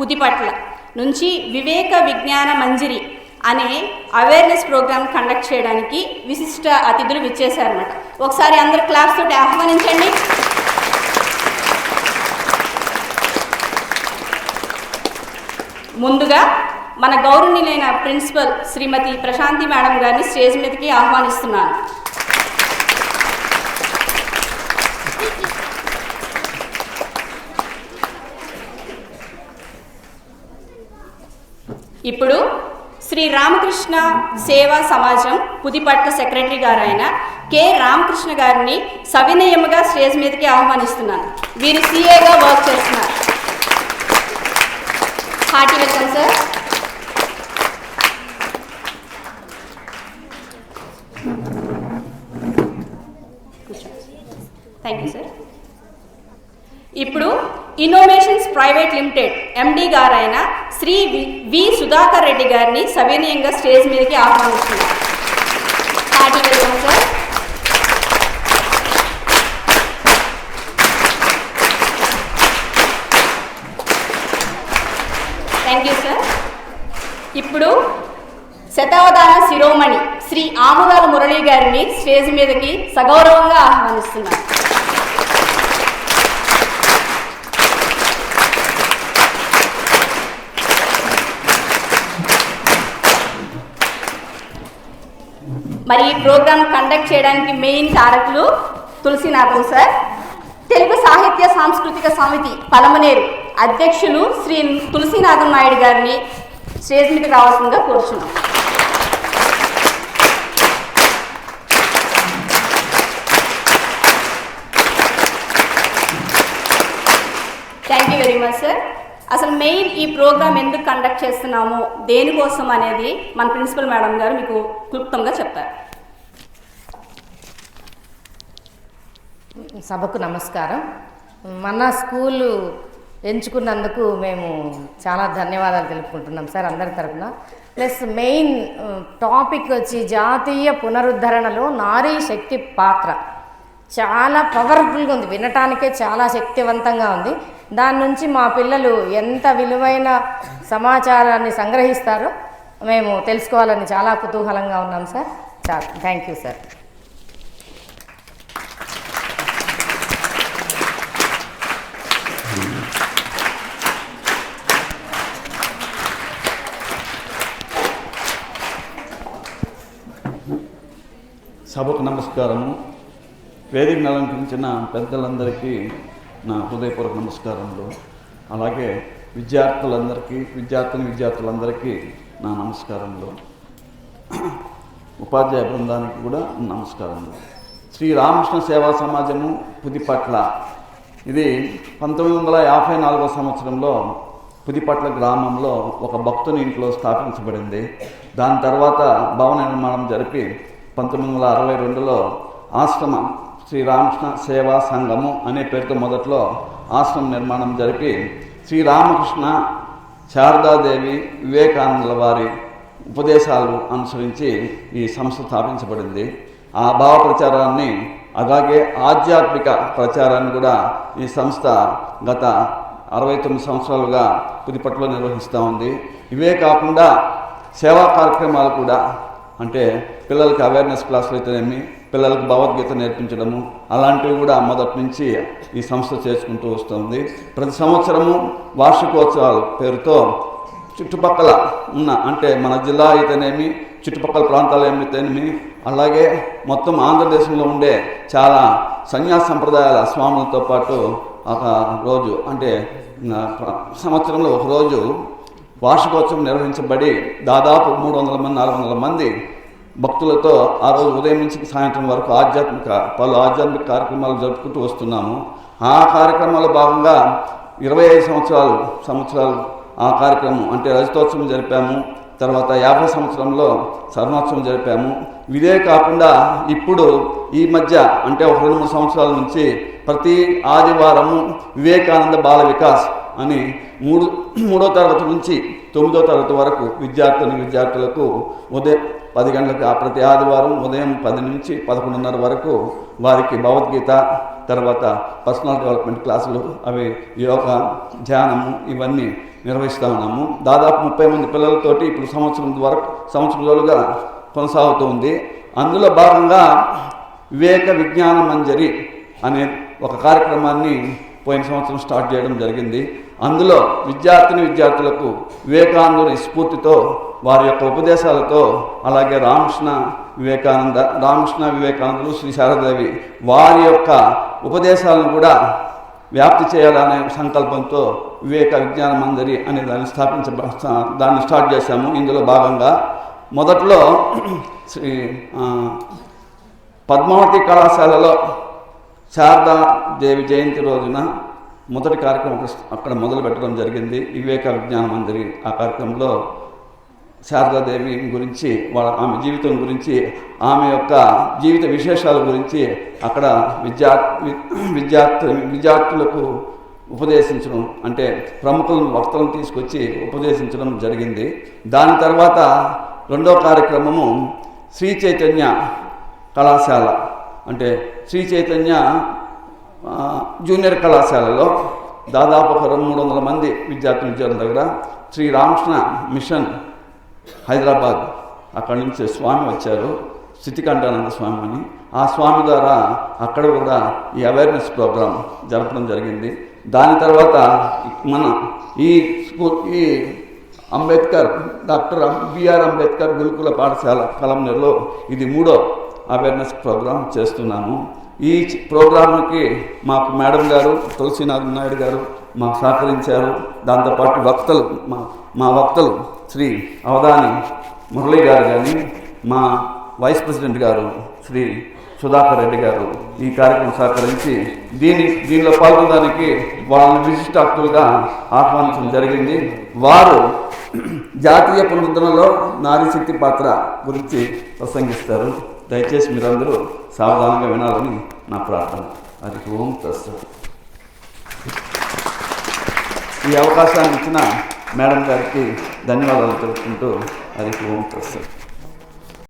పుతిపట్ల నుంచి వివేక విజ్ఞాన మంజరి అనే అవేర్నెస్ ప్రోగ్రామ్ కండక్ట్ చేయడానికి విశిష్ట అతిథులు విచ్చేశారన్నమాట. ఒకసారి అందరు క్లాస్ తోటి ఆహ్వానించండి. ముందుగా మన గౌరవనీయులైన ప్రిన్సిపల్ శ్రీమతి ప్రశాంతి మేడం గారిని స్టేజ్ మీదకి ఆహ్వానిస్తున్నాను. ఇప్పుడు శ్రీ రామకృష్ణ సేవా సమాజం పుతిపట్ల సెక్రటరీ గారైన కె రామకృష్ణ గారిని సవినయముగా స్టేజ్ మీదకి ఆహ్వానిస్తున్నాను. వీరు సిఏగా వర్క్ చేస్తున్నారు. Hearty welcome sir. Thank you sir. ఇప్పుడు ఇన్నోవేషన్స్ ప్రైవేట్ లిమిటెడ్ ఎండి గారైన శ్రీ వి సుధాకర్ రెడ్డి గారిని సవినయంగా స్టేజ్ మీదకి ఆహ్వానిస్తున్నారు. Hearty welcome sir. Thank you sir. ఇప్పుడు శతావధాన శిరోమణి శ్రీ ఆముదాల మురళి గారిని స్టేజ్ మీదకి సగౌరవంగా ఆహ్వానిస్తున్నారు. మరి ఈ ప్రోగ్రామ్ కండక్ట్ చేయడానికి మెయిన్ కారకులు తులసినాథం సార్, తెలుగు సాహిత్య సాంస్కృతిక సమితి పలమనేరు అధ్యక్షులు శ్రీ తులసినాథం నాయుడు గారిని స్టేజ్ మీద రావాల్సిందిగా కోరుచున్నాం. Thank you very much sir. అసలు మెయిన్ ఈ ప్రోగ్రామ్ ఎందుకు కండక్ట్ చేస్తున్నాము, దేనికోసం అనేది మన ప్రిన్సిపల్ మేడం గారు మీకు క్లుప్తంగా చెప్తారు. సభకు నమస్కారం. మన స్కూలు ఎంచుకున్నందుకు మేము చాలా ధన్యవాదాలు తెలుపుకుంటున్నాం సార్ అందరి తరఫున. ప్లస్ మెయిన్ టాపిక్ వచ్చి జాతీయ పునరుద్ధరణలో నారీ శక్తి పాత్ర చాలా పవర్ఫుల్గా ఉంది, వినటానికే చాలా శక్తివంతంగా ఉంది. దాని నుంచి మా పిల్లలు ఎంత విలువైన సమాచారాన్ని సంగ్రహిస్తారో మేము తెలుసుకోవాలని చాలా కుతూహలంగా ఉన్నాం సార్. చాలా థ్యాంక్ యూ సార్. సభకు నమస్కారము. వేదికను అలంకరించిన పెద్దలందరికీ నా హృదయపూర్వక నమస్కారములు. అలాగే విద్యార్థులందరికీ నా నమస్కారములు. ఉపాధ్యాయ బృందానికి కూడా నమస్కారములు. శ్రీ రామకృష్ణ సేవా సమాజము పుతిపట్ల ఇది 1954 సంవత్సరంలో పుతిపట్ల గ్రామంలో ఒక భక్తుని ఇంట్లో స్థాపించబడింది. దాని తర్వాత భవన నిర్మాణం జరిపి 1962లో ఆశ్రమ శ్రీ రామకృష్ణ సేవా సంఘము అనే పేరుతో మొదట్లో ఆశ్రమ నిర్మాణం జరిపి శ్రీరామకృష్ణ శారదాదేవి వివేకానందుల వారి ఉపదేశాలు అనుసరించి ఈ సంస్థ స్థాపించబడింది. ఆ భావ ప్రచారాన్ని అలాగే ఆధ్యాత్మిక ప్రచారాన్ని కూడా ఈ సంస్థ గత 69 సంవత్సరాలుగా పుతిపట్లలో నిర్వహిస్తూ ఉంది. ఇవే కాకుండా సేవా కార్యక్రమాలు కూడా, అంటే పిల్లలకి అవేర్నెస్ క్లాసులు అయితేనేమి, పిల్లలకు భగవద్గీత నేర్పించడము అలాంటివి కూడా మొదటి నుంచి ఈ సంస్థ చేసుకుంటూ వస్తుంది. ప్రతి సంవత్సరము వార్షికోత్సవాలు పేరుతో చుట్టుపక్కల ఉన్న, అంటే మన జిల్లా అయితేనేమి, చుట్టుపక్కల ప్రాంతాలు ఏమైతేనేమి, అలాగే మొత్తం ఆంధ్రదేశంలో ఉండే చాలా సన్యాస సంప్రదాయాల స్వాములతో పాటు ఒక రోజు, అంటే సంవత్సరంలో ఒక రోజు వార్షికోత్సవం నిర్వహించబడి దాదాపు 300-400 మంది భక్తులతో ఆ రోజు ఉదయం నుంచి సాయంత్రం వరకు పలు ఆధ్యాత్మిక కార్యక్రమాలు జరుపుకుంటూ వస్తున్నాము. ఆ కార్యక్రమాల్లో భాగంగా 25 సంవత్సరాలు ఆ కార్యక్రమం, అంటే రజతోత్సవం జరిపాము. తర్వాత 50 సంవత్సరంలో స్వర్ణోత్సవం జరిపాము. ఇదే కాకుండా ఇప్పుడు ఈ మధ్య, అంటే ఒక 2-3 సంవత్సరాల నుంచి ప్రతి ఆదివారము వివేకానంద బాల వికాస్ అని 3వ తరగతి నుంచి 9వ తరగతి వరకు విద్యార్థులకు ఉదయం 10 గంటలకు ప్రతి ఆదివారం ఉదయం 10 నుంచి 11:30 వరకు వారికి భగవద్గీత, తర్వాత పర్సనల్ డెవలప్మెంట్ క్లాసులు, అవి యోగా, ధ్యానము ఇవన్నీ నిర్వహిస్తూ ఉన్నాము. దాదాపు 30 మంది పిల్లలతోటి ఇప్పుడు సంవత్సరం రోజులుగా కొనసాగుతూ ఉంది. అందులో భాగంగా వివేక విజ్ఞాన మంజరి అనే ఒక కార్యక్రమాన్ని పోయిన సంవత్సరం స్టార్ట్ చేయడం జరిగింది. అందులో విద్యార్థులకు వివేకానందుని స్ఫూర్తితో, వారి యొక్క ఉపదేశాలతో, అలాగే రామకృష్ణ వివేకానందులు, శ్రీ శారదాదేవి వారి యొక్క ఉపదేశాలను కూడా వ్యాప్తి చేయాలనే సంకల్పంతో వివేక విజ్ఞాన మంజరి అనే దాన్ని స్టార్ట్ చేశాము. ఇందులో భాగంగా మొదట్లో శ్రీ పద్మావతి కళాశాలలో శారదాదేవి జయంతి రోజున మొదటి కార్యక్రమం అక్కడ మొదలు పెట్టడం జరిగింది. వివేక విజ్ఞాన మంజరి ఆ కార్యక్రమంలో శారదాదేవి గురించి, ఆమె జీవితం గురించి, ఆమె యొక్క జీవిత విశేషాల గురించి అక్కడ విద్యార్థులకు ఉపదేశించడం, అంటే ప్రముఖులను వక్తలను తీసుకొచ్చి ఉపదేశించడం జరిగింది. దాని తర్వాత రెండో కార్యక్రమము శ్రీ చైతన్య కళాశాల, అంటే శ్రీ చైతన్య జూనియర్ కళాశాలలో దాదాపు ఒక 300 మంది విద్యార్థుల దగ్గర శ్రీ రామకృష్ణ మిషన్ హైదరాబాద్ అక్కడి నుంచి స్వామి వచ్చారు, స్థితికంఠానంద స్వామి అని. ఆ స్వామి ద్వారా అక్కడ కూడా ఈ అవేర్నెస్ ప్రోగ్రాం జరపడం జరిగింది. దాని తర్వాత మన ఈ అంబేద్కర్, డాక్టర్ బిఆర్ అంబేద్కర్ గురుకుల పాఠశాల కలంనేరులో ఇది 3వ అవేర్నెస్ ప్రోగ్రాం చేస్తున్నాము. ఈ ప్రోగ్రాంకి మాకు మేడం గారు తులసీనాథ్ నాయుడు గారు మాకు సహకరించారు. దాంతోపాటు మా వక్తలు శ్రీ అవధాని మురళీ గారు కానీ, మా వైస్ ప్రెసిడెంట్ గారు శ్రీ సుధాకర్ రెడ్డి గారు ఈ కార్యక్రమం సహకరించి దీనిలో పాల్గొనడానికి వాళ్ళని విశిష్టాక్తులుగా ఆహ్వానించడం జరిగింది. వారు జాతీయ పునరుద్ధరణలో నారీ శక్తి పాత్ర గురించి ప్రసంగిస్తారు. దయచేసి మీరందరూ సావధానంగా వినాలని నా ప్రార్థన. అది ఓం తస్సత్. ఈ అవకాశాన్ని ఇచ్చిన మేడం గారికి ధన్యవాదాలు తెలుపుకుంటూ అది ఓం తస్సత్.